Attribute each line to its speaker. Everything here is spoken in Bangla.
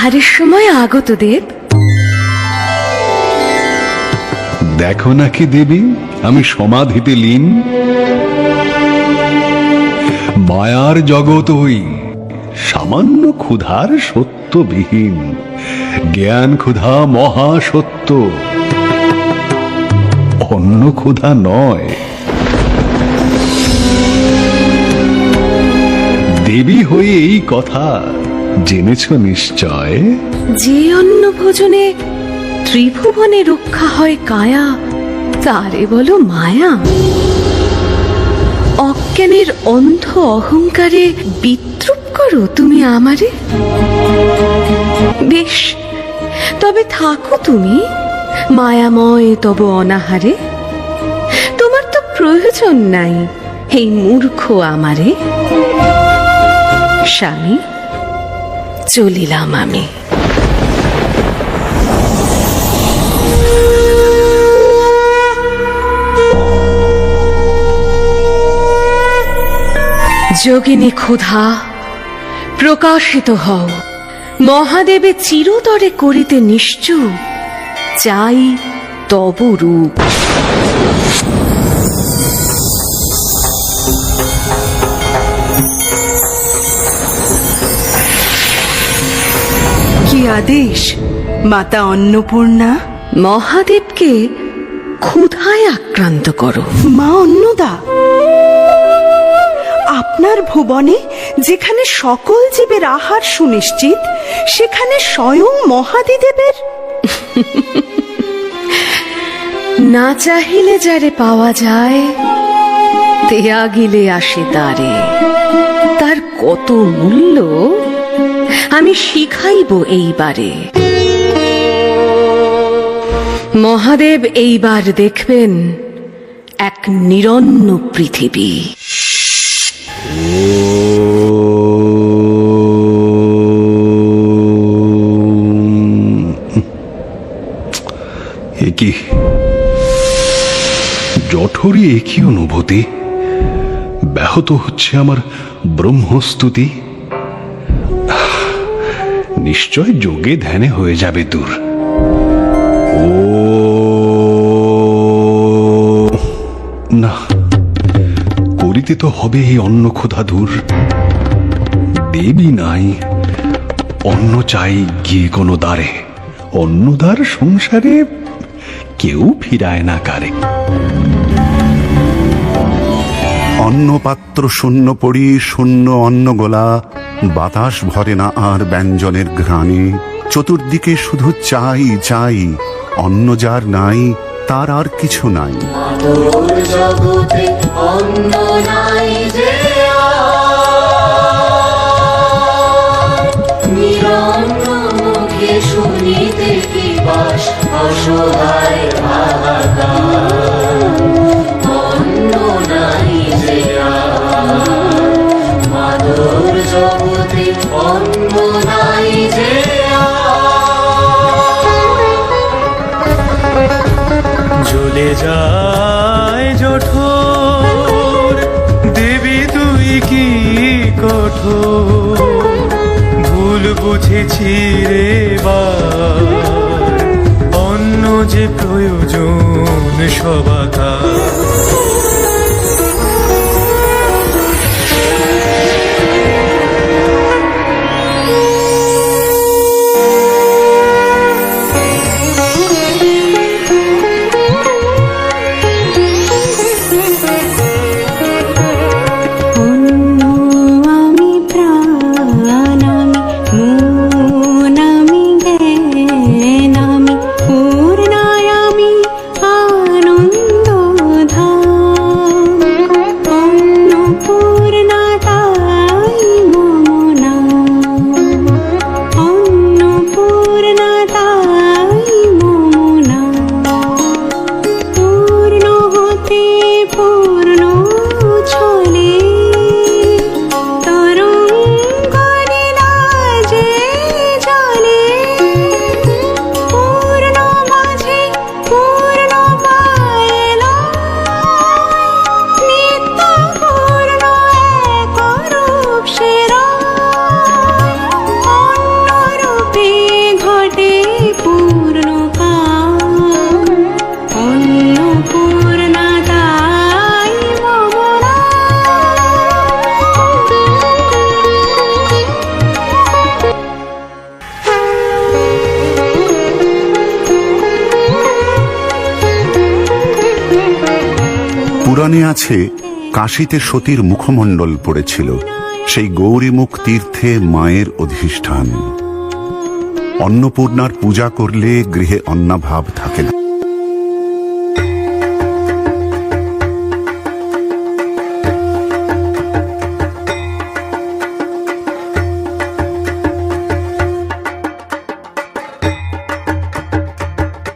Speaker 1: আহারের সময় আগত দেব।
Speaker 2: দেখো নাকি দেবী, আমি সমাধিতে লীন। মায়ার জগৎ হই, সামান্য ক্ষুধার সত্যবিহীন। জ্ঞান ক্ষুধা মহা সত্য, অন্য ক্ষুধা নয়। দেবী হয়ে এই কথা জেনেছ নিশ্চয়।
Speaker 1: যে অন্ন ভোজনে ত্রিভুবনে রক্ষা হয় কায়া, তারে বলো মায়া। অজ্ঞানের অন্ধ অহংকারে বিদ্রুপ করো তুমি আমারে। বেশ, তবে থাকো তুমি মায়াময় তব অনাহারে। তোমার তো প্রয়োজন নাই এই মূর্খ আমারে। স্বামী, চলিলাম আমি। যোগিনী ক্ষুধা, প্রকাশিত হও। মহাদেবে চিরতরে করিতে নিশ্চুপ, চাই তব রূপ।
Speaker 3: কি আদেশ মাতা অন্নপূর্ণা?
Speaker 1: মহাদেবকে ক্ষুধায় আক্রান্ত করো।
Speaker 3: মা অন্নদা, আপনার ভুবনে যেখানে সকল জীবের আহার সুনিশ্চিত, সেখানে স্বয়ং মহাদিদেবের।
Speaker 1: না চাহিলে যারে পাওয়া যায়, ত্যাগিলে আসে তারে। তার কত মূল্য আমি শিখাইব এইবারে। মহাদেব এইবার দেখবেন এক নিরন্ন পৃথিবী।
Speaker 2: কি জঠরে একই অনুভূতি, ব্যাহত হচ্ছে আমার ব্রহ্মস্তুতি। নিশ্চয় যোগে ধ্যানে হয়ে যাবে দূর। ও না, করিতে তো হবে এই অন্ন ক্ষুধা দূর। দেবী নাই, অন্ন চাই গিয়ে কোনো দ্বারে। অন্নদার সংসারে কেউ ফিরায় না কারে।
Speaker 4: অন্নপাত্র শূন্য পড়ি, শূন্য অন্ন গোলা, বাতাস ভরে না আর ব্যঞ্জনের ঘ্রাণে। চতুর্দিকে শুধু চাই চাই, অন্ন যার নাই তার আর কিছু নাই।
Speaker 5: জগতে অন্ন নাই যে নিরন্ন মুখে শুনিতে কি বাস অসহায় হাহাকার। অন্ন নাই যে মাধুর জগতে অন্ন নাই যে।
Speaker 6: জ্বলে যায় জঠোর, দেবী তুই কি কঠোর। ভুল বুঝেছি রে বার, অন্ন যে প্রয়োজন সবাকার।
Speaker 7: পূর্ণায়ামি আনন্দ
Speaker 4: পুরাণে আছে কাশীতে সতীর মুখমণ্ডল পড়েছিল, সেই গৌরীমুখ তীর্থে মায়ের অধিষ্ঠান। অন্নপূর্ণার পূজা করলে গৃহে অন্নাভাব থাকে না।